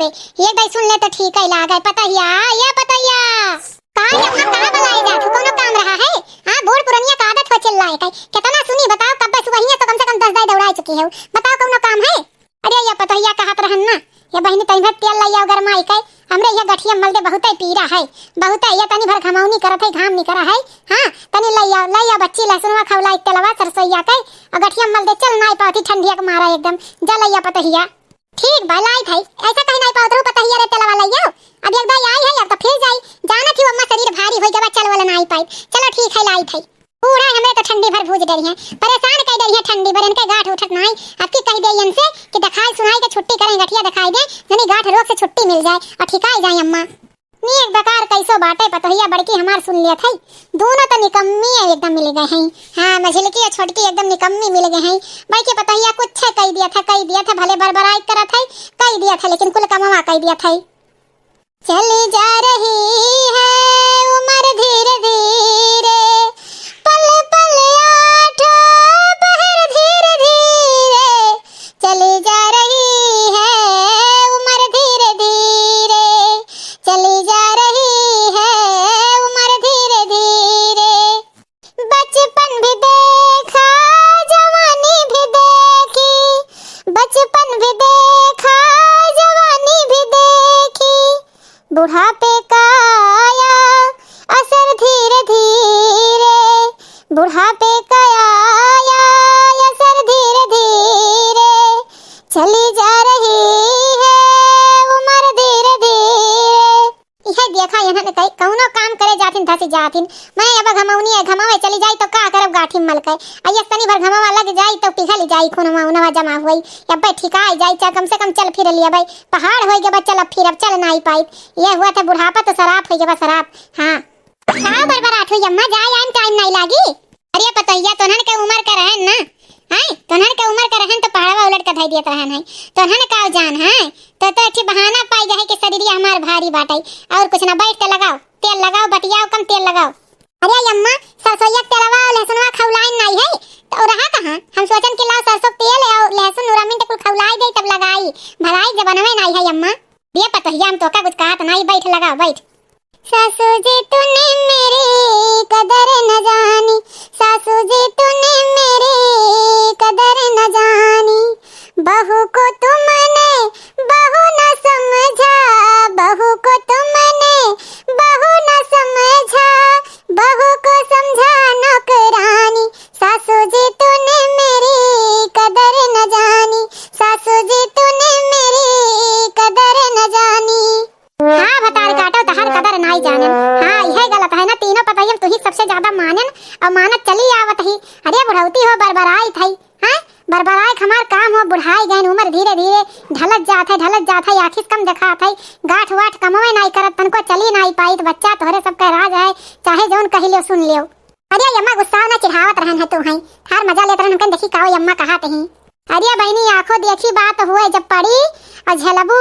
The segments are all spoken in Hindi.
ले ये दई सुन ले तो ठीक है लागे पतहिया ये पतहिया का यहां का बुलाए जा तू कोनो काम रहा है। हां बूढ़ पुरनिया का आदत हो चिल्लाए कई कितना सुनी बताओ कब सुबहिया तो कम से कम 10 दाई दौड़ा चुकी है बताओ कोनो काम है। अरे ये पतहिया कहत रहन ना ये बहनी तई भर तेल लइया गरमाई कई हमरे ये गठिया मल दे बहुत पीरा है बहुत ये तनी भर घमाउनी करत है घाम नी करा है। हां तनी लइया बच्ची लहसुनवा खवलाई तेलवा सरसोईया कई और गठिया मल दे चल नाई पाती ठंडिया के मारा एकदम जा लइया पतहिया ठीक भलाई थई ऐसा कहीं नहीं पाउत पतहिया रे तेलवा लइया अब एक बार आई है अब तो फिर जाई जाना थी अम्मा शरीर भारी होई जब चल वाला नहीं पाई चलो ठीक है लाई थई पूरा हमरे तो ठंडी भर भूज डरी है परेशान कर डरी है ठंडी भर इनके गांठ उठत नहीं अब की कह दे इनसे कि दिखाई सुनाई के छुट्टी करें गठिया दिखाई दे जनी गांठ रोग से छुट्टी मिल जाए और ठिकाई जाए अम्मा नी एक बेकार कैसो बाटे पतहिया बड़की हमार सुन लिया थई दोनों तो निकम्मी एकदम मिल गए हैं। हां मझिलकी और छोटकी एकदम निकम्मी मिल गए हैं बड़की पतहिया कुछ कह दिया था भले बरबराई करत है कह दिया था लेकिन कुल कमावा कह दिया था। चली जा रही है उम्र धीरे धीरे पल पल आठो बहर धीरे धीरे चली जा रही है उम्र धीरे धीरे चली जा रही है उम्र धीरे धीरे बचपन भी देखा जवानी भी देखी बचपन भी देखा जवानी भी देखी बुढ़ापे का आया असर धीरे धीरे बुढ़ापे का आया असर धीरे धीरे चली जा रही है उम्र धीरे धीरे यह देखा यहाँ ने कई कौनो काम करे जाथिन धसी जाथिन मैं अब घमाउनी है घमावे चली जाई तो का करब गाठी मल के अयस तनी भर घमावा लग जाई तो पिघल जाई खूनवा उनवा जमा होई अब ठिकाई जाई चा कम से कम चल फिर लिया भाई पहाड़ होई गबा चल अब फिर अब चल नाई पाई ये हुआ था बुढ़ापा तो शराब होई गबा शराब। हां का बरबरात होई अम्मा जाए आन टाइम नहीं लागी अरे पतैया तोहन के उम्र का रहन ना है तोहन के उम्र का रहन तो पहाड़वा उलट का धई दियत रहन है तोहन का जान है तो अच्छी बहाना पाई जाए कि शरीर हमार भारी बाटई और कुछ ना बैठ के लगाओ तेल लगाओ बतियाओ कम तेल लगाओ। अरे अम्मा सरसोईया तेलवा और लहसुनवा खौलाइन नहीं है तो रहा कहां हम सोचन कि लाओ सरसों तेल और लहसुन और मिंट कुल खौलाई दे तब लगाई भलाई जबनवे नहीं है अम्मा ये पतहिया हम तो का कुछ कहत नहीं बैठ लगाओ बैठ। सासू जी तूने मेरी कदर न जानी सासू जी तूने मेरी कदर न जानी बहू को तुमने बहू न समझा बहू को तुमने बहू न समझा बहू को समझा नौकरानी सासू जी तूने मेरी कदर न जानी सासू जी तूने मेरी कदर न जानी। हां भतार काटो तहर कदर नहीं जानन हां यह गलत है ना तीनों पतहिया तू ही सबसे ज्यादा मानन और मानत चली आवत ही अरे बुढ़ौती हो बरबराई थई हां बरबराई हमार काम हो बुढ़ाई गए उम्र धीरे धीरे ढलत जात है आखिस कम दिखात है गाठ वाठ कमवे नहीं करत तनको चली नहीं पाई तो बच्चा तोहरे सब कह राज है चाहे जोन कहि लियो सुन लियो। अरे अम्मा गुस्सा ना चिढ़ावत रहन है तू है थार मजा लेत रहन हमकन देखी काओ अम्मा कहत ही अरे बहनी आंखों देखी बात हुए जब पड़ी और झलबू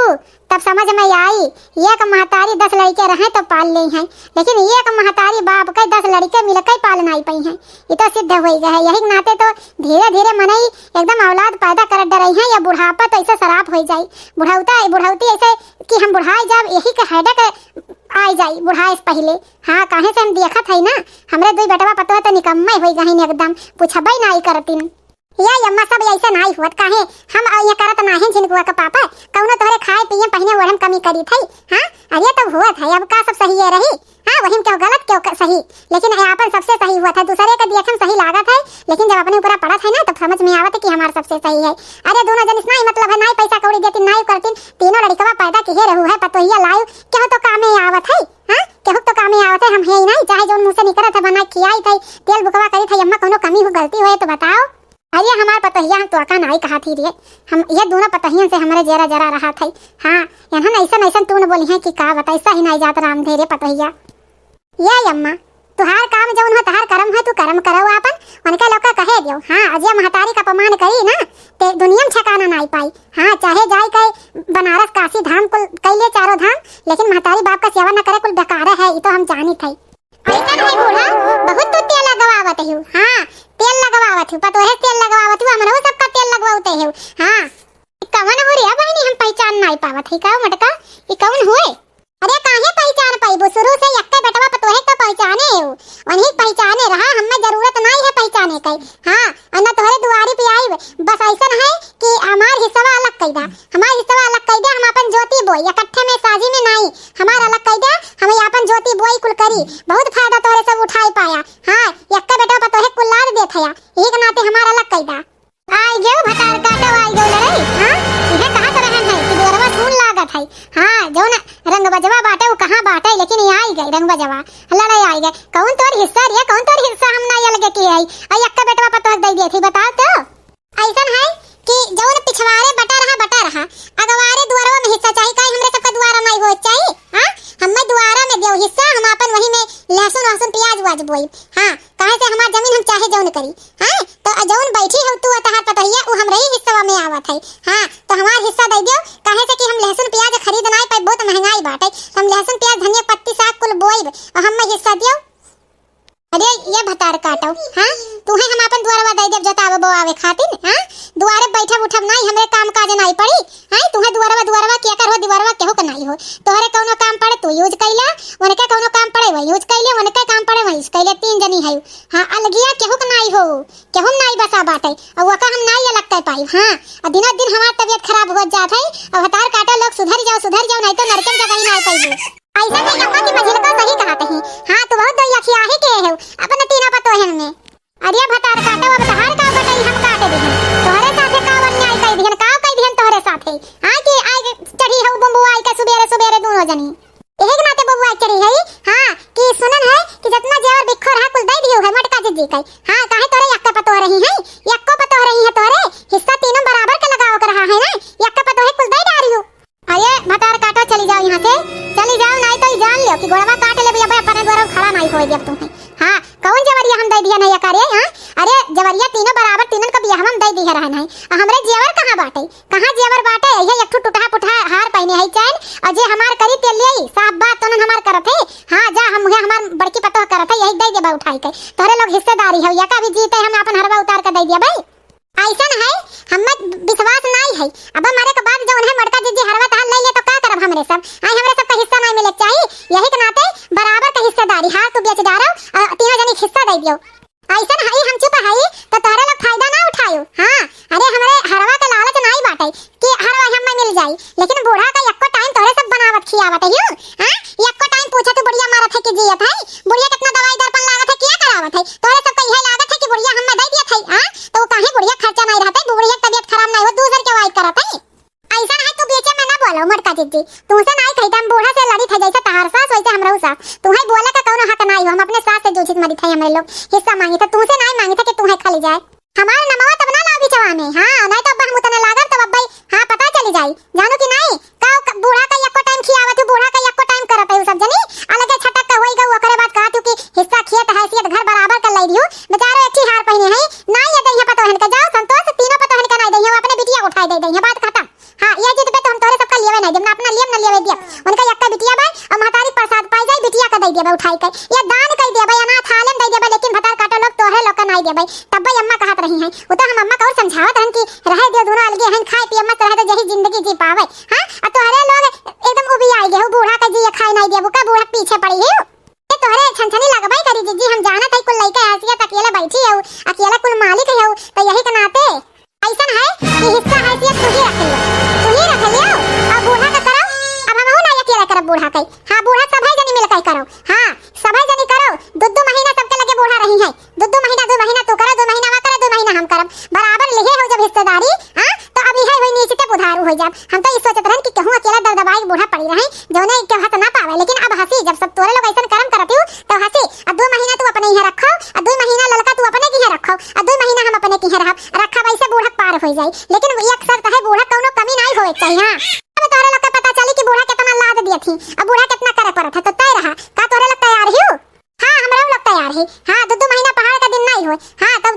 तब समझ में आई एक महतारी 10 लड़के रहे तो पाल ली हैं लेकिन एक महतारी बाप के 10 लड़के मिलकर पाल नहीं पाई हैं ये तो सिद्ध हो गया है यही नाते तो धीरे धीरे मनई एकदम औलाद पैदा कर डरई है या बुढ़ापा तो ऐसे शराब हो जाए बुढ़ौती ऐसे कि हम बुढ़ाई जब यही का हेडक आई जाई बुढ़ाए से पहले। हाँ काहे से हम देखत है ना हमरे दुई बेटवा पतो तो निकम्मे होई गहिन एकदम पूछबई नहीं करतिन या अम्मा सब ऐसा नहीं हुआ काहे हम ये करत नाही जिनकुआ का पापा कौनो तोहरे खाए पिए पहने ओढ़म कमी करी थई। हां अरे तब हुआ था अब का सब सही है रही हां वही क्यों गलत क्यों सही लेकिन अपन सबसे सही हुआ था दूसरे का देखम सही लागत है लेकिन जब अपने ऊपर पड़ा था ना तब समझ में आवत कि हमार सबसे सही है। अरे दोनों जन इतना ही मतलब है नहीं पैसा कौड़ी देती नहीं करती तीनों लड़कवा पैदा किए रहू है पतोहिया लायू क्यों तो कामे आवत है हां केहू तो कामे आवत है हम है नहीं चाहे जोन मुंह से निकलत है बना खियाई थई तेल बुकवा करी थई अम्मा कोनो कमी हो गलती होए तो बताओ। अरे हमार पतहिया हम तो का नहीं कहा थी रे हम ये दोनों पतहियन से हमारे जरा जरा रहा था। हां यहाँ ऐसा तू न बोली है कि का बता ऐसा ही नहीं जात राम धीरे पतहिया ये अम्मा तुहार काम जौन हो तहार कर्म है तू कर्म करो अपन उनके लोग का कहे दियो। हां अजय महतारी का अपमान करी ना ते दुनिया में ठिकाना नहीं पाई। हां चाहे जाए कई बनारस काशी धाम कुल कैले चारों धाम लेकिन महतारी बाप का सेवा न करे कुल बेकार है ये तो हम जानी थई। ऐसा नहीं बूढ़ा बहुत तो तेल लगवावत है। हां तेल लगवावत हूं पतो है तेल लगवावत हूं हमरो सबका तेल लगवाते है। हां कवन हो रे बहनी, हम पहचान नहीं पावत है का मटका, ये कौन हुए? अरे काहे पहचान पाइबो, शुरू से यक्के बेटवा पतोहे तो पहचाने हो, वही पहचाने रहा, हमें जरूरत नहीं है पहचाने की। हां अन्ना तोहरे दुआरी पे आई, बस ऐसा है कि हमार हिस्सा अलग कई दा, हमार हिस्सा अलग कई दे, हम अपन ज्योति बोई इकट्ठे में साजी में नहीं, हमार अलग कई दे, हम अपन ज्योति बोई कुल करी, बहुत फायदा तोहरे सब उठाई पाया। हां यक्के बेटवा पतोहे कुल लाद देत है, यही के नाते हमार अलग कई दा। आई गयो भतार काटा आई गयो लड़ाई। हां ये कहां कर रहन है कि दोरवा सुन लागत है। हां जो ना रंग बजवा बाटे वो कहां बाटे, लेकिन ये आई गई रंग बजवा लड़ाई आई गई। कौन तोर हिस्सा रे, कौन तोर हिस्सा हम ना अलग के आई, आई अक्का बेटवा पतोह दे दी थी, बताओ तो। ऐसन है कि जौन पिछवाड़े बटा रहा अगवारे दुआरवा में हिस्सा चाहिए, काई हमरे सबका दुआरा नहीं हो चाहिए। हां हमें दुआरा में देओ हिस्सा, हम अपन वही में लहसुन प्याज वाज बोई। हां काहे से हमार जमीन हम चाहे जौन करी। हां तो जौन बैठी हो तू तहार पतहिया वो हमरे ही हिस्सा में आवत है। हां तो हमार हिस्सा दे दियो, काहे से कि हम लहसुन प्याज खरीद नहीं पाई, बहुत महंगाई बाटे, हम लहसुन प्याज धनिया पत्ती साग कुल बोईब और हमें हिस्सा दियो। अरे ये भतार काटो। हां तुहे हम अपन दुआरवा दे देब जोतावे बोआवे खातिर। हां दुआरे बैठब उठब नहीं, हमरे काम काज नहीं पड़ी। हां तुहे दुआरवा के कर हो, दुआरवा केहू के नहीं हो, तोहरे कोनो काम पड़े तू यूज कइला, उनके कोनो काम पड़े वो यूज कइले, उनके काम पड़े वही यूज कइले, तीन जनी है। हां अलगिया केहू के नहीं हो, केहू नहीं बसा बाटे और वका हम नहीं अलग कर पाई। हां और दिन दिन हमार तबीयत खराब हो जात है, और भतार काटा लोग सुधर जाओ नहीं तो नरकन जगह ही नहीं पाइबो। ऐसा नहीं अम्मा की मझिल को सही कहा कहीं। हां तो बहुत दया खिया है के है अपन तीनों पतोहन में। अरे भतार काटो अब तहार का बताई हम काटे दिहन, तोहरे साथे का अन्याय कई दिहन, का कई दिहन तोहरे साथे। हां कि आई चढ़ी है बम्बू आई के सुबेरे दोनों जनी एक नाते बबुआ चढ़ी है। हां कि सुनन है कि जितना जेवर बिखर है कुल दे दियो है मटका जी कई। हां काहे तोरे यक्का पतो रही है, यक्को पतो रही है, तोरे हिस्सा तीनों बराबर के लगाव कर रहा है ना, यक्का पतो है कुल दे डारियो। आये भतार काटो चली जाओ यहां से, चली जाओ नहीं तो जान लियो कि गोड़वा काट ले भैया अपने द्वारा खड़ा नहीं होए जब तुम्हें। हां कौन जवरिया हम दे दिया नहीं करे। हां अरे जवरिया तीनों बराबर तीनों का बियाह हम दे दिया रहन है, हमरे जेवर कहां बाटे, कहां जेवर बाटे, ये एक टूटा पुठा हार पहने है चैन, और जे हमार करी तेल ले साफ बात तो हमार करत है। हां जा हम हमार बड़की पतो करत है, यही दे देबा उठाई के, तोरे लोग हिस्सेदारी है या का भी जीते हम अपन हरवा उतार के दे दिया भाई। ऐसा है हमें विश्वास नहीं है, अब हमारे के बाद जो है मटका जी हरवा ताल ले ले तो का करब हमरे सब। आई हमरे सब का हिस्सा नहीं मिले चाहिए, यही के नाते बराबर का हिस्सेदारी। हां तू बेच डारो तीनों जनी हिस्सा दे दियो। ऐसा है हम चुप है तो तोरे लोग फायदा ना उठायो। हां अरे हमरे हरवा का लालच नहीं बाटे कि हरवा हमें मिल जाई, लेकिन बूढ़ा का एको टाइम तोरे सब बनावत खियावत है। हां एको टाइम पूछे तो बुढ़िया मारत है कि जियत है, बुढ़िया कितना दवाई दर्पण लागत है किया करावत है, तोरे सब का यही लागत है कि बुढ़िया हमें दे दियत है। हां तो काहे बुढ़िया खर्चा नहीं रहता, बुढ़िया तबीयत खराब नहीं हो दूसर के वाई करत है। ऐसा है तू बीचे में ना बोलो मटका जी, तुमसे नहीं कही हम बूढ़ा से लड़ी थे जैसे तहार सास वैसे हमरो सास, तुम्हें बोला का कोनो हक नहीं हो, हम अपने सास से जूझित मरी थे, हमरे लोग हिस्सा मांगी तो तुमसे नहीं मांगी था कि तुम्हें खाली जाए हमारा नमवा तब ना लावी चवाने। हां नहीं तो अब हम उतने लागत तब भाई हां पता चली जाई जानो कि नहीं का बूढ़ा का एको टाइम खियावत, बूढ़ा का एको टाइम करत है सब जनी अलग छटक का होई गऊ, ओकरे बाद कहा तू कि हिस्सा खेत हैसियत घर बराबर कर लई दियो, बेचारो एक ही हार पहने है ना, ये दहिया पतोहन का जाओ संतोष तीनों पतोहन का नहीं दहिया अपने बिटिया उठाई दे दहिया, बात खत्म। हां ये जिद पे तो हम तोरे सबका लेवे नहीं देब ना, अपना लेब ना लेवे दिया, उनका यक्का बिटिया भाई और महतारी प्रसाद पाई जाए बिटिया का दे देबे उठाई के, ये दान कई देबे अनाथ आलम दे देबे, लेकिन भतार काटो लोग तोहरे लोग का नहीं देबे। तब भाई अम्मा कहत रही है वो तो हम अम्मा का और समझावत हन कि रहे दियो दोनों अलगे हन, खाए पिए मत रहे तो यही जिंदगी जी पावे। हां और तोहरे लोग एकदम उबी आई गए हो, बूढ़ा का जी खाए नहीं देबो का बूढ़ा पीछे पड़ी है, ये तोहरे छनछनी लगबाई करी जी हम जानत है कुल लइका हैसियत अकेला बैठी है, अकेला कुल मालिक है, तो यही के नाते ऐसा है कि हिस्सा हैसियत तू ही रख लियो और बूढ़ा का करो, अब हम ना अकेला करब बूढ़ा कई। हां बूढ़ा सभे जनी मिल के करो, हां सभे जनी करो, दो महीना सबके लगे बूढ़ा रही है, दो महीना तू करो, 2 महीना वा करे, 2 महीना हम करब, बराबर लिहे हो जब हिस्सेदारी। हां तो अभी है वही नीचे ते बुधारू हो जाब, हम तो इस सोचत रहन कि कहूं अकेला दबदबाई बूढ़ा पड़ी रहे जोने के हाथ ना पावे, लेकिन अब हंसी जब सब तोरे लोग ऐसा करम करत हो तो हंसी। अब 2 महीना तू अपने ही रखो और 2 महीना ललका तू अपने की रखो और 2 महीना हम अपने की रखा वैसे बूढ़ा पार हो जाए, लेकिन एक शर्त है बूढ़ा कोनो कमी नहीं होए चाहिए। हां अब तोरे लोग का पता चली कि बूढ़ा कितना लाद दिए थी, अब बूढ़ा कितना करे परत है तो तय रहा का तोरे लोग तैयार हो। हां हमरा लोग तैयार है। हां 2 महीना पहाड़ का दिन नहीं होए, हां तब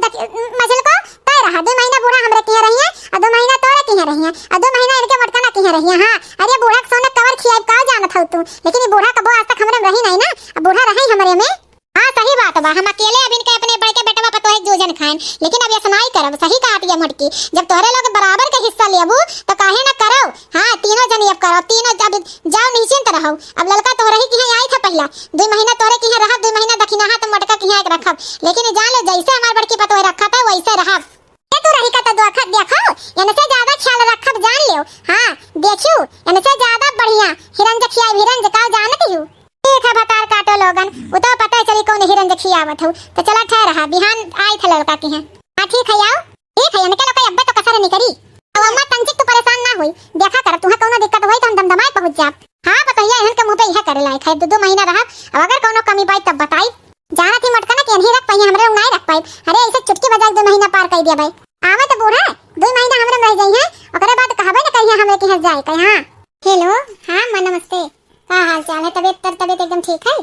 मजल को तय रहा 2 महीना बूढ़ा हमरे की रही है और 2 महीना तोरे की रही है और 2 महीना इनके मटका ना की रही है। हां अरे बूढ़ा सोने कवर खियाब का जानत हो तू, लेकिन ये बूढ़ा कबो आज तक हमरे रही नहीं ना, अब बूढ़ा रही हमरे में। हां सही बात बा, हम अकेले अब इनके अपने बड़के बेटवा पतो है जोजन खाएं, लेकिन अब ये सुनाई करब सही कहत ये मोटकी, जब तोहरे लोग बराबर के हिस्सा लेबू तो काहे ना करो। हां तीनों जन अब करो, तीनों जब जाओ निश्चिंत रहो। अब लड़का तोहरे ही की आई था पहला 2 महीना तोहरे की रहब, 2 महीना दखिना तो मोटका की एक रखब, लेकिन जान ले जैसे हमार बड़की पतोह रखा था वैसे रहब। तू रही का तो देखो यानी से ज्यादा ख्याल रखब जान लियो। हां देखियो यानी से ज्यादा बढ़िया हिरन जखिया हिरन जका जानत हूं। ठीक है बतार काटो लोगन, वो तो पता चली कौन हिरन जखियावत हो। तो चला ठहर बिहान आई था लड़का की है। हां ठीक है आओ, ठीक है यानी के लोग अब्बे तो कसर नहीं करी। अब अम्मा तंचिक तू परेशान ना होई, देखा कर तुहा कोनो दिक्कत होई तो हम दमदमाए पहुंच जाब। हां बताइए इहन के मुंह पे यह करे लायक है 2 महीना रहा, अब अगर कोनो कमी पाई तब बताई। जाना थी मटका ना कि नहीं रख पाई हमरे नहीं रख पाई। अरे ऐसे चुटकी बजा 2 महीना पार कर दिया भाई। आवे तो बूढ़ा 2 महीना हमरे रह जाई है, ओकरे बाद कहबे ना कहिया हमरे के हंस जाए कहीं। हां हेलो हां मां नमस्ते, का हाल चाल है? तबीयत एकदम ठीक है?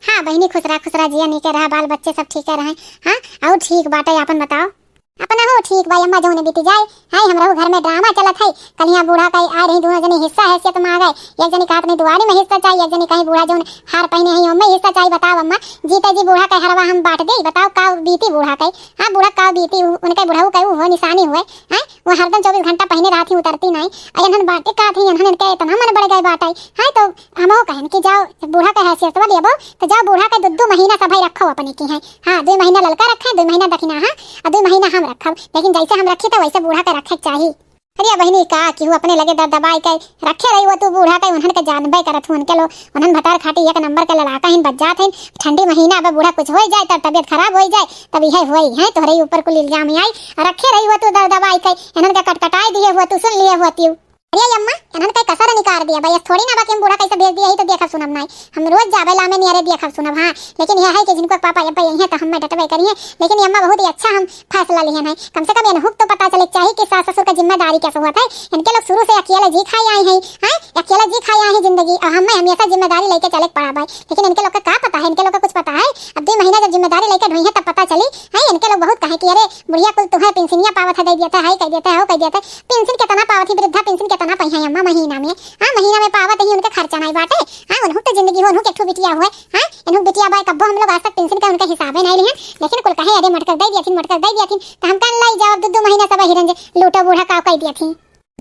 हां बहिनी खुश रहा जिया नहीं के रहा, बाल बच्चे सब ठीक रहे। हां और ठीक बाटे अपन बताओ। अपना हो ठीक भाई अम्मा जौने बीती जाए। हाय हमरा घर में ड्रामा चलत है, कल यहाँ बूढ़ा कहीं आ रही, दोनों जने हिस्सा हैसियत में आ गए। एक जनी कहत नहीं दुआरी में हिस्सा चाहिए, एक जनी कहीं बूढ़ा जौन हार पहने है ओमे हिस्सा चाहिए। बताओ अम्मा जीते जी बूढ़ा कहीं हरवा हम बांट दे। बताओ का बीती बूढ़ा कहीं? हां बूढ़ा का बीती उनके बूढ़ाऊ कहीं हो निशानी हुए हैं, वो हरदम 24 घंटा पहने रहा थी उतरती नहीं। अयन बाटे का थी इन्हन के इतना मन बढ़ गए बाटाई। हां तो हमो कहन कि जाओ बूढ़ा का हैसियत लेबो तो जाओ बूढ़ा के 2 महीना सभाई रखो अपने की है। हां 2 महीना ललका रखे, 2 महीना दखिना। हां और 2 महीना हम रखब, लेकिन जैसे हम रखे तो वैसे बूढ़ा के रखे चाहिए। अरे बहिनी का कि अपने लगे दबाई के रखे रही वो तू बूढ़ा के उन्हन के जानबे करत हूं उनके लो उन्हन भटार खाटी एक नंबर के लड़ाका हिन बच जात है। ठंडी महीना अब बूढ़ा कुछ हो जाए तब तबीयत खराब हो जाए तब यह होई है तोहरे ऊपर कुल इल्जाम आई। रखे रही वो तू दबाई के इन्हन के कटकटाई दिए हुआ तू सुन लिए हुआ तू। अरे अम्मा इन्हन के कसर निकाल दिया भाई, थोड़ी ना बाकी हम बूढ़ा कैसे भेज दिया ही तो देखा सुनब नहीं। हम रोज जाबे ला में नियरे देखा सुनब। हां लेकिन यह है कि जिनको पापा अब्बा यही है तो हम डटबे करिए, लेकिन अम्मा बहुत ही अच्छा हम फैसला लिए हैं। कम से कम इन्हुक तो पता चले चाहिए कि सास ससुर का जिम्मेदारी कैसे होता है। इनके लोग शुरू से अकेले जी खाए आए हैं। हां अकेले जी खाए आए हैं जिंदगी, और हमें हमेशा जिम्मेदारी लेके चले पड़ा भाई। लेकिन इनके लोग का क्या पता है, इनके लोग को कुछ पता है? अब 2 महीना जब जिम्मेदारी लेके ढोई है तब पता चली है। इनके लोग बहुत कहे कि अरे बुढ़िया कुल तुम्हें पेंशनिया पावत है दे देता है कह देता है कह देता है। पेंशन कितना पावत है वृद्धा पेंशन कितना पाई है अम्मा महीना में? हां महीना में पावत ही उनके खर्चा नहीं बाटे। हां उन्हों तो जिंदगी हो उन्हों के ठू बिटिया हुए। हां इन्हों बिटिया बाय कब्बो हम लोग आज तक पेंशन का उनका हिसाब नहीं लिए, लेकिन कुल कहे अरे मटकर दे दिया थी तो हम कल लाई जवाब 2 महीना सब हिरन लूटो बूढ़ा का कह दिया थी।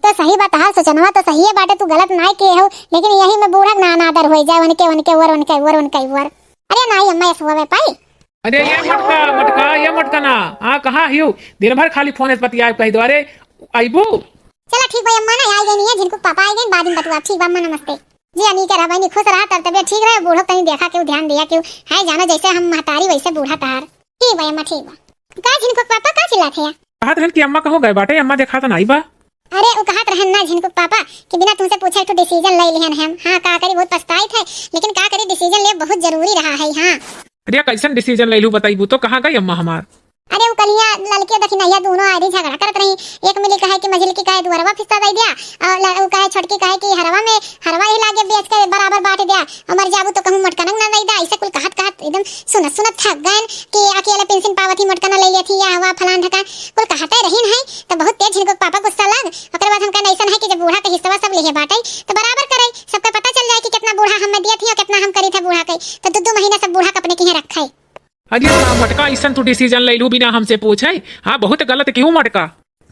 तो सही बात है सोचनवा तो सही है बाटे, तू गलत ना के हो, लेकिन यही में बूढ़ा ना आदर हो जाए उनके वर। अरे नहीं अम्मा ऐसा हुआ पाई। अरे ये मटका ना हाँ कहाँ हियो दिन भर खाली फोन बतिया कही दो। अरे आइबू चला ठीक भाई अम्मा ना आई गई नहीं है, जिनको पापा आई गए बाद में बतवा। ठीक अम्मा नमस्ते जी। अनी के रहा भाई खुश रहा तब तबियत ठीक रहे, बूढ़ो कहीं देखा क्यों ध्यान दिया क्यों है, जाना जैसे हम महतारी वैसे बूढ़ा तार। ठीक भाई अम्मा ठीक बा। का जिनको पापा का चिल्लाते हैं? कहा रहन कि अम्मा कहो गए बाटे, अम्मा देखा तो नहीं बा। अरे वो कहत रहन ना झिनको पापा कि बिना तुमसे पूछे तो डिसीजन ले लिहन हम। हां का करी बहुत पछताई थे, लेकिन का करी डिसीजन ले बहुत जरूरी रहा है। हां अरे कैसन डिसीजन ले लू बताइबू तो? कहाँ गई अम्मा हमार? अरे वो कलिया लड़के दखी नैया दोनों आधी झगड़ा करत रही। एक मिली कहे कि मझली की कहे दुअरवा फिस्ता दे दिया, और वो कहे छोटकी कहे कि हरवा ही लागे बेच के बराबर बांट दिया, अमर जाबू तो कहूं मटका ना दे दा। ऐसे कुल कहत एकदम सुनत थक गए कि अकेले पेंशन पावत ही मटका ना ले लेथी या हवा फलान ढका कुल कहते रहीन है। तो बहुत तेज झिनको पापा गुस्सा लग। ओकरे बाद हम कहन ऐसा है कि जब बूढ़ा के हिस्सा सब लेहे बाटे तो बराबर करे, सबके पता चल जाए कि कितना बूढ़ा हम दिया थी और कितना हम करी थे बूढ़ा के। तो 2 महीना सब बूढ़ा अपने के रखा है। अरे मटका ऐसा तू डिसीजन ले लू बिना हमसे पूछे? हाँ बहुत गलत क्यों मटका?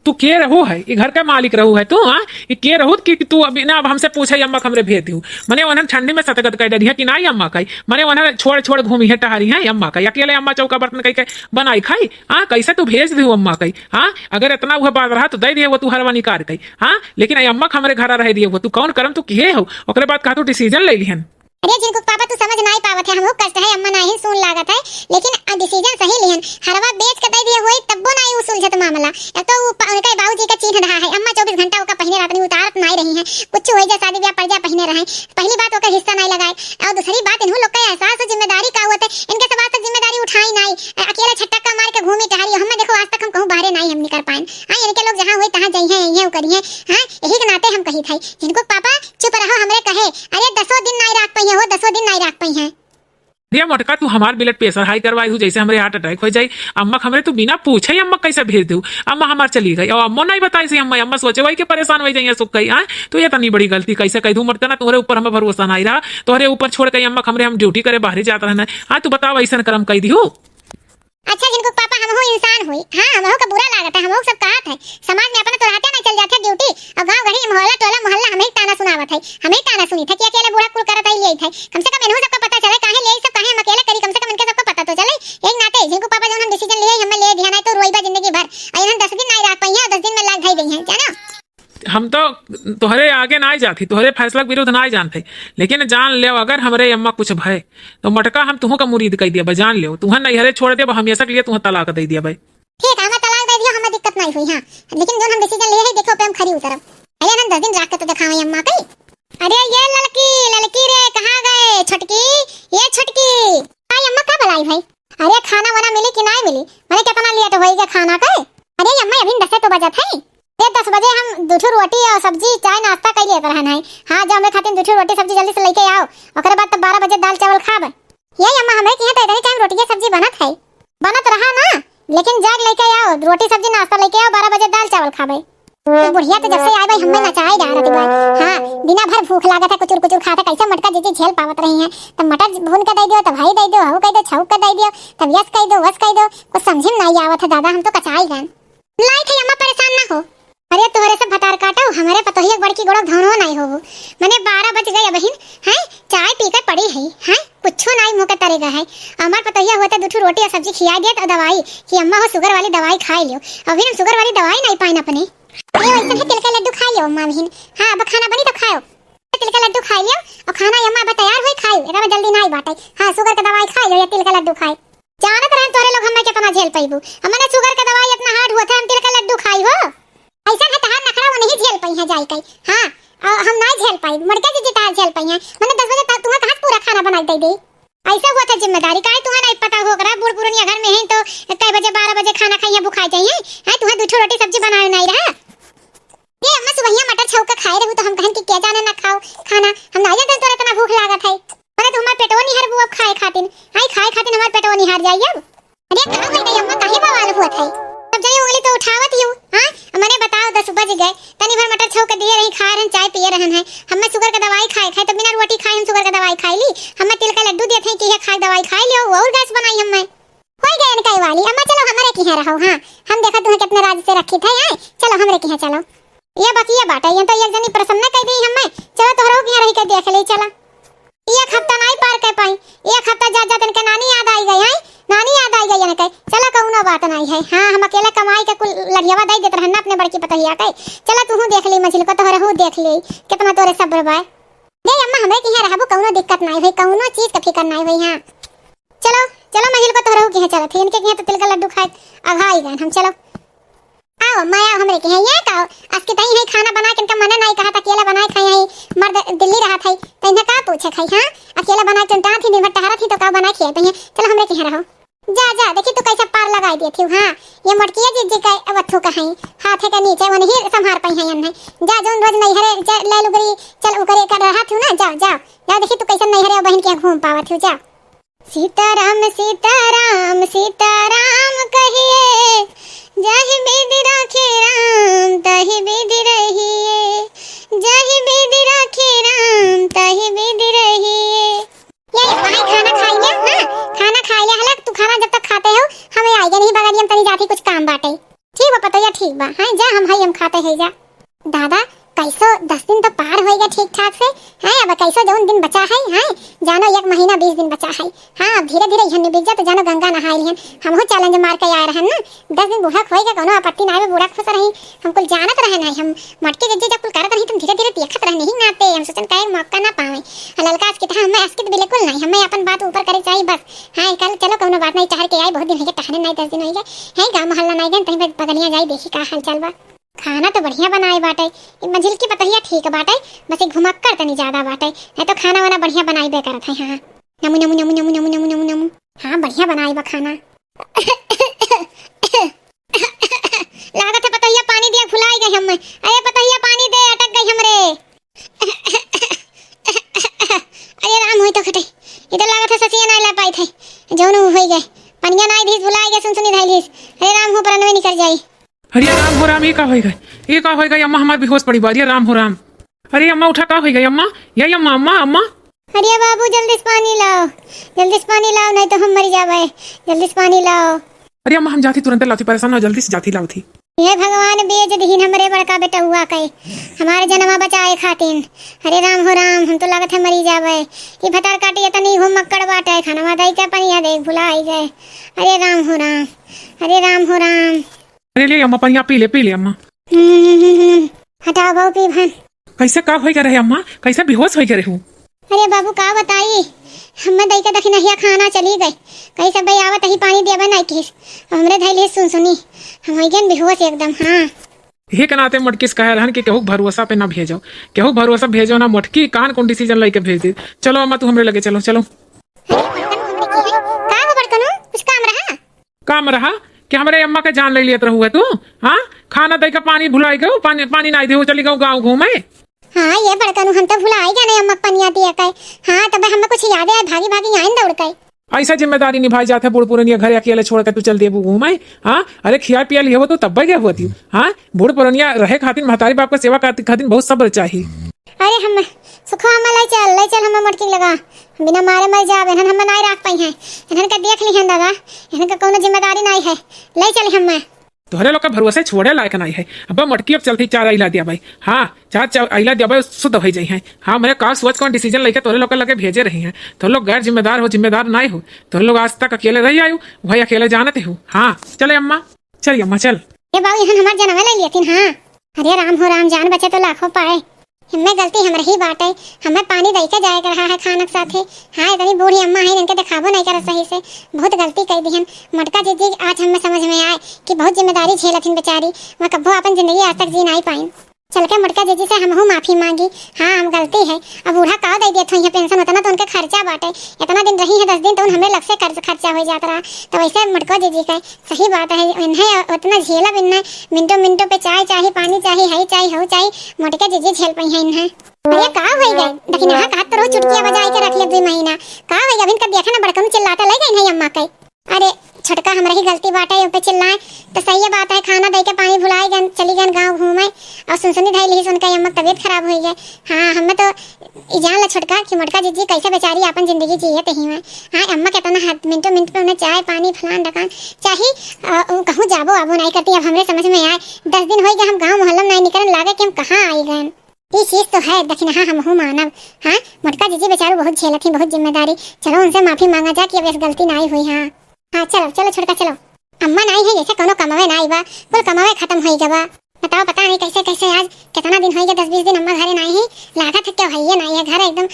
तू के रहू है ये घर का मालिक रहू है तू? हाँ ये के रहू कि तू अभी ना अब हमसे पूछे अम्मा हमरे भेज दू? मने उन्हें ठंडी में सतगत कह डरी है कि नहीं अम्मा कही, मने उन्हें छोड़ घूमी है टहरी है अम्मा कही, अकेले अम्मा चौका बर्तन कही के बनाई खाई। हाँ कैसे तू भेज दू अम्मा कही? हाँ अगर इतना हुआ बात रहा तो दे दिए वो तू हरवा निकाल कही। हाँ लेकिन अम्मा हमरे घर रह दिए वो तू कौन करम तू किए हो? ओकरे बाद कहा तू डिसीजन ले लिहन। अरे जिनको पापा तू समझ नहीं पावत है, हमहु कष्ट है अम्मा नहीं सुन लागत है, लेकिन डिसीजन सही लिहन। हरवा बेच के दे दिए होई तब्बो नहीं सुलझत मामला। अब तो उनके बाबूजी का चिन्ह रहा है, अम्मा 24 घंटा ओका पहने रहत नहीं उतारत नहीं रही है, कुछ हो जाए शादी ब्याह पड़ जाए पहने रहे। पहली बात ओका हिस्सा नहीं लगाए, और दूसरी बात इन्हों लोग का एहसास हो जिम्मेदारी का होता है, इनके सब आज तक जिम्मेदारी उठाई नहीं, अकेले छटक्का मार के घूमी टहरी। हम देखो आज तक हम कहूं बाहर नहीं हम निकल पाए। हां इनके लोग जहां होई तहां जाई हैं ये करी है। हां यही के नाते हम कही थे जिनको पापा चुप रहो हमरे कहे अरे 10 दिन नहीं रख पाई हो, 10 दिन नहीं रख पाई है। ये मटका तू हमार ब्लड प्रेशर हाई करवाई हूँ जैसे हमारे हार्ट अटैक हो जाए। अम्मा हमरे तू बिना पूछे ही अम्मा कैसे भेज दू? अम्मा हमार चली गई और अम्मा नहीं बताई सी अम्मा सोचे वही के परेशान हो जाइए सुख कही। हाँ तो ये तनी बड़ी गलती कैसे कह दू मटका ना तुम्हारे ऊपर हमें भरोसा नहीं रहा, तुम्हारे ऊपर छोड़ के अम्मा हमरे हम ड्यूटी करे बाहर जाता रहना। हाँ तू बताओ ऐसा करम कह दी हो? अच्छा जिनको पापा हम हो इंसान हुई, हाँ हम हो का बुरा लागत है, हम हो सब कहत है समाज में अपना तो रहते ना चल जाते ड्यूटी और गांव गढ़ी मोहल्ला टोला मोहल्ला हमें ताना सुनावत है, हमें ताना सुनी था कि अकेले बुरा कुल करत है ले थे। कम से कम इनको सबका पता चले काहे ले सब काहे हम अकेले करी, कम से कम इनके सबका पता तो चले। एक नाते जिनको पापा जो हम डिसीजन लिए हमें ले ध्यान है तो रोईबा जिंदगी भर अयन 10 दिन नहीं रह पाई है, 10 दिन में लाग गई है जाना। हम तो तोहरे आगे ना जाती, तोहरे फैसला के विरुद्ध ना जानते, लेकिन जान ले अगर हमरे अम्मा कुछ भय तो मटका हम तुह का मुरीद कह दिया भाई, जान ले तुह नैहरे छोड़ दे हमेशा के लिए तुह तलाक दे दिया भाई। ठीक है, हमें तलाक दे दियो, हमें दिक्कत नहीं हुई। हां लेकिन जो हम डिसीजन लिए है देखो पे हम खरी उतरब। अरे हम 10 दिन रख के तो दिखावे अम्मा कई। अरे ये लड़की लड़की रे कहां गए छोटकी, ये छोटकी आई अम्मा का बुलाई भाई। अरे खाना वाना मिली कि नहीं मिली, मैंने कितना लिया तो होएगा खाना का। अरे अम्मा अभी 10 तो बजत है, ये 10 बजे हम दूठू रोटी और सब्जी चाय नाश्ता कर लिए रहना है। हां जो हमें खातिर दूठू रोटी सब्जी जल्दी से लेके आओ, ओकरे बाद तब 12 बजे दाल चावल खाब। ये अम्मा हमें कि है तो टाइम रोटी की सब्जी बनत है, बनत रहा ना, लेकिन जग लेके आओ रोटी सब्जी नाश्ता लेके आओ, 12 बजे दाल चावल खाबे। तो बुढ़िया तो जब से आई भाई हमें नचाई जा रही बात। हां बिना भर भूख लागत है, कुचुर कुचुर खाता कैसे मटका जी झेल पावत रही है। तब मटर भून का दे दियो, तब भाई दे दियो, हऊ कह दो, छऊ का दे दियो, तब यस कह दो, वस कह दो, कुछ समझ में नहीं आवत है दादा, हम तो कचाई गन लाई थे। अम्मा परेशान ना हो, अरे तोहरे से भतार काटो हमारे पतोहिया बड़की गोड़क धनो नहीं हो। मैंने 12 बज गए बहन हैं, चाय पीकर पड़ी है हैं, कुछो नहीं मुंह के तरेगा है। हमार पतोहिया होता दूठू रोटी और सब्जी खिया दिया तो दवाई कि अम्मा हो शुगर वाली दवाई खा लियो। अभी हम शुगर वाली दवाई नहीं पाइन अपने, ये वैसे है तिल का लड्डू खा लियो अम्मा बहन। हां अब खाना बनी तो खाओ, तिल का लड्डू खा लियो और खाना अम्मा अब तैयार हुई खाओ, एकरा जल्दी नहीं बाटे। हां शुगर का दवाई खा लियो या तिल का लड्डू खाए, जानत रहे तोरे लोग हमें कितना झेल पाइबू। हमने शुगर का दवाई इतना हार्ड हुआ था, हम तिल का लड्डू खाई हो ऐसा है तहार नखरा वो नहीं झेल पाई है जाई कई। हां हम नहीं झेल पाई, मरके जी तहार झेल पाई है। मैंने 10 बजे तक तुम्हारा कहां पूरा खाना बना दे दे, ऐसा हुआ था जिम्मेदारी काहे तुम्हारा नहीं पता होगरा। बूढ़ पुरनिया घर में है तो कई बजे 12 बजे खाना खाइए बुखाई जाइए है, तुम्हारा दूठो रोटी सब्जी बनाए नहीं रहा। ये अम्मा सुबहिया मटर छौका खाए रहू तो हम कहन कि क्या जाने ना खाओ खाना, हम ना जाने तोरे इतना भूख लागत है। मैंने तो हमार पेटवा नहीं हर अब खाए खातिन, हाय खाए खातिन हमार पेटवा नहीं हार जाइए अब। अरे कहां गई नहीं अम्मा, काहे बवाल हुआ था तब जनी उंगली तो उठावत ही। हां मैंने बताओ 10 बज गए, तनी भर मटर छौका दिए रही खा रहन, चाय पिए रहन है। हमें शुगर का दवाई खाए तो बिना रोटी खाए हम शुगर का दवाई खाई ली। हमें तिल का लड्डू देते हैं कि ये खाए दवाई खाई लियो और गैस बनाई हमें होई गए इनका वाली। अम्मा चलो हमारे की है रहो। हां हम देखा तुम्हें कितने राज से रखी थे, हां चलो हमरे की है चलो। ये बाकी ये बात है, ये तो एक जनी प्रसन्न कह दी हमें, चलो तोहरो की रही के देख ले चला। एक हफ्ता नहीं पार कर पाई, एक हफ्ता जा जा तनके नानी याद आई गई है, नानी याद आई गई है कहे चला कहूना बात नहीं है। हां हम अकेला कमाई के कुल लड़ियावा दई देत रहना अपने बड़की पतहिया कहे चला तू देख ले मछली को तोहरा हूं देख ले कितना तोरे सब्र बा। नहीं अम्मा हमरे की है रहबो कौनो दिक्कत नहीं भाई, कौनो चीज का फिकर नहीं भाई। हां चलो चलो मछली को तोहरा हूं की है चलो थे इनके की है तो तिल का लड्डू खाए अघाई गन हम चलो आओ माया हमरे के है ये का आज के तई है खाना बना के इनका मने नहीं कहा था अकेला बनाए खाई है, मर्द दिल्ली रहा था तो इन्हें का पूछे खाई। हां अकेला बना के टांग थी दिन भर टहरा थी तो का बना के तो चलो हमरे के रहो जा जा देखी तू कैसे पार लगाई दी थी। हां ये मटकिया जी का अवथु का है हाथ के नीचे वो नहीं संभार पाई है अन्ने जा जोन रोज नहीं हरे ले लुगरी चल उकरे कर रहा थू ना जाओ जाओ जा देखी तू कैसे नहीं हरे बहन के घूम पावत थू जा। सीताराम सीताराम सीताराम कहिए जाहि विधि राखे राम तहि विधि रहिए, जाहि विधि राखे राम तहि विधि रहिए। ये भाई खाना खाई ले। हां खाना खाई ले हलक तू खाना जब तक खाते हो हमें आएगा नहीं बगाड़ी हम तनी जाती कुछ काम बाटे ठीक बा पता या ठीक बा। हां जा हम भाई हम खाते हैं जा। दादा कैसो 10 दिन तो पार होएगा ठीक ठाक से। हां अब कैसो जौन दिन बचा है हां जानो 1 महीना 20 दिन बचा है। हां अब धीरे धीरे हन्ने बीत जा तो जानो गंगा नहाई लिहन हम हो चैलेंज मार के आए रहन ना 10 दिन बूढ़ा होएगा कोनो आपत्ति ना आवे बूढ़ा खुश रही हम कुल जानत रहे नहीं हम मटके जज्जी जब कुल करत रही तुम धीरे धीरे देखत रहे नहीं नाते हम सोचन काहे मौका ना पावे ललकास की तरह हमें अस्कित बिल्कुल नहीं हमें अपन बात ऊपर करे चाहिए बस। हां कल चलो कोनो बात नहीं टहर के आई बहुत दिन हो गए टहरने नहीं 10 दिन हो गए है गांव मोहल्ला नहीं गए तहीं पगनिया जाई देखी का हाल चाल बा। खाना तो बढ़िया बनाए बाटे मंजिल की पतहिया ठीक बाटे बस एक घुमक्कर तनी ज्यादा बाटे नहीं तो खाना वाना बढ़िया बनाई बे करत है। हां नमु नमु नमु नमु नमु नमु नमु नमु हां बढ़िया बनाई बा खाना। लागत है पतहिया पानी दिया भुलाई गई हम। अरे पतहिया पानी दे अटक गई हमरे। अरे राम होई तो खटे इधर लागत है ससिया ना ला पाई थे जोन होई गए पनिया नहीं दी भुलाई गए सुन सुनी धैलिस। अरे राम हो पर नवे निकल जाई। अरे राम हो राम ये का हो गई अम्मा हमार बेहोश पड़ी बा। अरे राम हो राम अरे अम्मा उठा का हो गई अम्मा यही अम्मा अम्मा अम्मा। अरे बाबू जल्दी से पानी लाओ नहीं तो हम मर जावे जल्दी से पानी लाओ। अरे अम्मा हम जाती तुरंत लाती, परेशान हो जल्दी से जाती लाती। हे भगवान बेज दीन हमरे बड़का बेटा हुआ कई हमारे जन्मा बचाए खातिन। अरे राम हो राम, हम तो लागत है मरी जावे। ये भतार काटी तनी हो मक्कड़ बाटे खाना मादाई के पनिया देख भुला आई गए। अरे राम हो राम, अरे राम हो राम। अरे ले अम्मा पनिया पी ले अम्मा। हटाओ बाबू पी भन। कैसे का हो रहे अम्मा, कैसे बेहोश हो गए हूँ? अरे बाबू का बताई, हमें दई के दखी नहिया खाना चली गई। कहीं सब भाई आवत ही पानी देवे नहीं किस हमरे धैले सुनी हम हो गए बेहोश एकदम। हाँ हे के नाते मटकिस कह रहन कि केहू भरोसा पे ना भेजो, केहू भरोसा भेजो ना मटकी कान कौन डिसीजन लेके भेज दे। चलो अम्मा तू हमरे लगे चलो चलो। का हो बड़कनो, कुछ काम रहा? काम रहा कि हमारे अम्मा के जान ले लियत रहू है तू? हाँ खाना दे के पानी भुलाई गयो, पानी नहीं दे चली गऊ गाँव घूमे। हाँ ये बड़कनु हम तो भुला गए नहीं, अम्मा पनिया दिया कई। हाँ तब हमें कुछ याद है, भागी भागी आइन दौड़ कई। ऐसा जिम्मेदारी निभाई जाते बूढ़ पुरनिया घर अकेले छोड़ के तू चल देबू घूमे? हाँ अरे खिया पिया लिया हो तो तब गया होती। हाँ बूढ़ पुरनिया रहे खातिर महतारी बाप का सेवा खातिर बहुत सब्र चाहिए। अरे हम सुखो हम ले चल हम मटकी लगा बिना मारे मर जावे हम नहीं रख पाई हैं। इन्हन का देख ली हैं दादा, इन्हन का कोनो जिम्मेदारी नहीं है, ले चल हम। तोहरे लोग का भरोसे छोड़े लायक नहीं है। अब मटकी अब चलती 4 आइला दिया भाई। हाँ 4 आइला दिया भाई शुद्ध हो जाई है। हाँ मेरे का सोच कौन डिसीजन लेके तोहरे लोग लगे भेजे रही हैं। तो लोग गैर जिम्मेदार हो, जिम्मेदार नहीं हो। तोहरे लोग आज तक अकेले रही आयु, भाई अकेले जानते हो। हाँ चले अम्मा, चलिए अम्मा चल। ये बाबू यहाँ हमारे जन्म ले लियथिन। हाँ अरे राम हो राम, जान बचे तो लाखों पाए। हमें गलती हम रही बात है, हमें पानी दे के जाए रहा है खाना के साथे। हाँ इतनी बूढ़ी अम्मा है, इनके दिखाबो नहीं कर सही से, बहुत गलती कर दी हम। मटका जी आज हमें समझ में आए कि बहुत जिम्मेदारी झेलथिन बेचारी, मैं कब्बो अपन जिंदगी आज तक जी नहीं पाई। चल के मटका जी से हम माफी मांगी। हाँ हम गलती है, अब बूढ़ा का दे दिया था पेंशन होता ना तो उनके खर्चा बाटे। इतना दिन रही है 10 दिन तो हमें लग से खर्चा हो जाता रहा। तो वैसे मटका जी का सही बात है, इन्हें उतना झेला बिना मिनटों पे चाय चाहिए, पानी चाहिए, हई चाहिए, हो चाहिए, मटका जी झेल पाई है इन्हें। अरे का हो गए देखी ना, कहा तो रोज चुटकिया बजाई के रख ले 2 महीना का हो गया। इनका देखा ना बड़कन चिल्लाता ले गई अम्मा के। अरे छोटका हमरा ही गलती बाटे, ऊपर चिल्लाए तो सही है बात है। खाना दे के पानी भुलाई गन चली गन गांव घूमे और सुनसुनी धाई ली सुन के अम्मा तबीयत खराब हो गई। हाँ हमें तो जान ला छोटका कि मटका जी कैसे बेचारी अपन जिंदगी जिए तही में। हाँ अम्मा कहता ना मिनटों पे उन्हें चाय पानी फलान ढकान चाहिए, कहूँ जाबो आबो नहीं करती। अब हमरे समझ में आए 10 दिन हो गए हम गाँव मोहल्ला नहीं निकलने लागे कि हम कहाँ आई गए। ये चीज तो है दखिन। हाँ हम हूँ मानव। हाँ मटका जी बेचारू बहुत झेलती, बहुत जिम्मेदारी। चलो उनसे माफी मांगा जा कि अब ऐसी गलती नहीं हुई। हाँ हाँ चलो चलो छोटका चलो। अम्मा नहीं है जैसे कोनो कमावे नहीं बा, कुल कमावे खत्म हो गया बा। बताओ पता नहीं कैसे कैसे आज कितना दिन हो गया, 10-20 दिन अम्मा घरे नहीं है। लागत है क्या है ये नहीं है, घर एकदम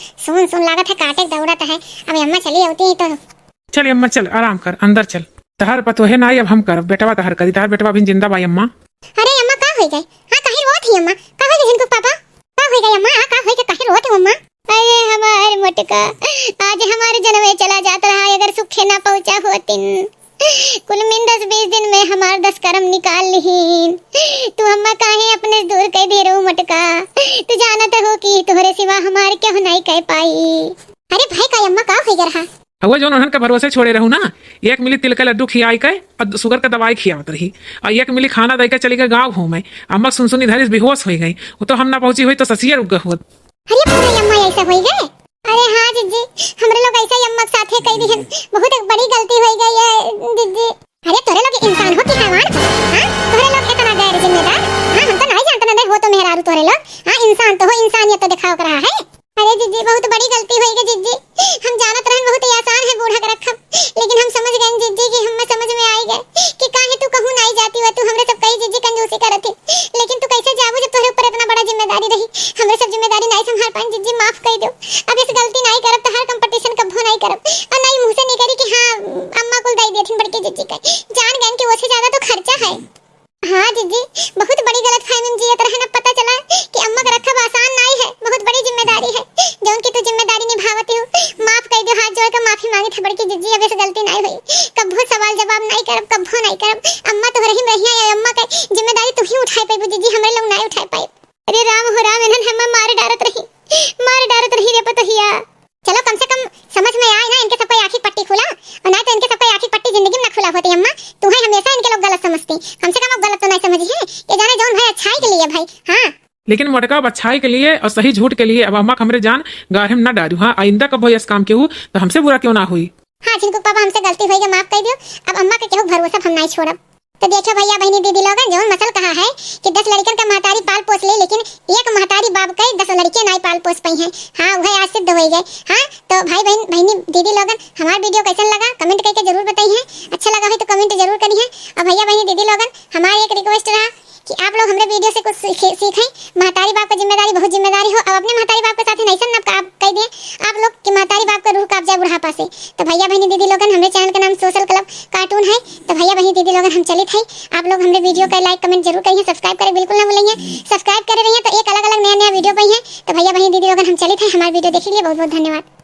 सुन लागत है, काटे दौड़त है। अब अम्मा चली होती है तो चल अम्मा चल, आराम कर, अंदर चल। तहार पतो है ना अब हम कर बेटवा तहार करी, तहार बेटवा भी जिंदा भाई अम्मा। अरे अम्मा का हो गई? हाँ कहीं रोत ही अम्मा, का हो गई जिनको पापा का हो गई अम्मा? हाँ का हो गई, कहीं रोत अम्मा? अरे हमार मटका आज हमारे जन्म में चला जाता रहा, अगर सुखे ना पहुंचा होतिन कुल मिन 10-20 दिन में हमार 10 कर्म निकाल लीन। तू अम्मा काहे अपने दूर कह दे रो मटका, तू जानत हो कि तोहरे सिवा हमार क्यों नहीं कह पाई। अरे भाई का अम्मा का हो गया? हुआ जो उन्हन के भरोसे छोड़े रहू ना, 1 मिली तिल के लड्डू खियाई के और शुगर का दवाई खियावत रही और 1 मिली खाना दे के चली गई गाँव घूमे। अम्मा सुनसुनी धैर्य बेहोश हो गई, वो तो हम ना पहुंची हुई तो ससिया रुक गई। अरे पूरा अम्मा ऐसा हो गए? अरे हाँ जीजी हमरे लोग ऐसे ही अम्मा के साथ कह दी, बहुत एक बड़ी गलती हो गई है जीजी। अरे तोरे लोग इंसान हो कि हैवान? हाँ तोरे लोग इतना गैर जिम्मेदार? हाँ हम तो नहीं जानते ना हो तो मेहरारू तोरे लोग। हाँ इंसान तो हो, इंसानियत तो दिखाओ कर रहा है। अरे जीजी बहुत बड़ी गलती हो गई जीजी, हम जानत रहन बहुत ही आसान है बूढ़ा का रखब, लेकिन हम समझ गए जीजी कि हमें समझ में आई गए कि काहे तू कहूँ नहीं जाती हुआ, तू हमरे सब कही जीजी कंजूसी करत थी, लेकिन तू कैसे जाबू जब तोरे ऊपर इतना बड़ा जिम्मेदारी रही। हमरे सब जिम्मेदारी नहीं संभाल पाई जीजी, माफ कर दो। अब इस गलती नहीं करब तो हर कंपटीशन कब्बो नहीं करब और नहीं मुंह से नहीं करी कि हाँ अम्मा को दे देथिन बड़की जीजी का, जान गए कि उससे ज्यादा तो खर्चा है। हाँ जीजी बहुत बड़ी गलत फहमी में जियत रहना, पता चला कि अम्मा का रखब आसान नहीं है, बहुत बड़ी जिम्मेदारी है जो उनकी तू जिम्मेदारी निभावती हो। माफ कर दो, हाथ जोड़ कर माफी मांगी था बड़की जीजी, अब ऐसे गलती नहीं हुई, कब्बो सवाल जवाब नहीं करब, कब्बो नहीं करब। अम्मा तो रही रही है, अम्मा का जिम्मेदारी तू ही उठाई पाई जीजी, हमें लोग नहीं उठाई पाए। अरे राम हो राम, इन्हन हमें मार डारत रही रे पतोहिया। चलो कम से कम समझ में आए ना, इनके सब आँखी पट्टी खुला और ना तो इनके सब आँखी पट्टी जिंदगी में ना खुला होती। अम्मा तू है हमेशा इनके लोग गलत समझती, कम से कम अब गलत तो नहीं समझी है, ये जाने जौन भाई अच्छाई के लिए भाई। हाँ लेकिन मटका अच्छाई के लिए और सही झूठ के लिए अब अम्मा हमरे जान गाढ़े में न डारू। हाँ आइंदा कब हो इस काम के हूँ तो हमसे बुरा क्यों ना हुई। हाँ चिंकू पापा हमसे गलती हुई है, माफ कर दियो। अब अम्मा के केहू भरोसा हम नहीं छोड़ब। तो देखो भैया बहनी दीदी लोगन, जो मसल कहा है कि 10 लड़कन का महतारी पाल पोस ले, लेकिन एक महतारी बाप के 10 लड़के नहीं पाल पोस पाई हैं। हाँ वह आज सिद्ध हो गए। हाँ तो भाई बहन बहनी दीदी लोगन, हमारा वीडियो कैसा लगा कमेंट करके जरूर बताइए। अच्छा लगा हो तो कमेंट जरूर करिए। और भैया बहनी दीदी लोगन, हमारी एक रिक्वेस्ट रहा कि आप लोग हमारे वीडियो से कुछ सीखें। महतारी बाप की जिम्मेदारी बहुत जिम्मेदारी हो। अब अपने महतारी बाप के साथ नहीं सन आप कह दें आप लोग कि महतारी बाप का रूह कांप जाए बुढ़ापा से। तो भैया बहनी दीदी लोगन, हमारे चैनल का नाम सोशल क्लब कार्टून है। तो भैया बहनी दीदी लोगन हम चलित है। आप लोग हमारे वीडियो का लाइक कमेंट जरूर करिए, सब्सक्राइब करें बिल्कुल ना भूलिए। सब्सक्राइब करे रहिए तो एक अलग अलग नया वीडियो पाइए। तो भैया बहनी दीदी लोगन हम चलित है। हमारे वीडियो देखने के लिए बहुत बहुत धन्यवाद।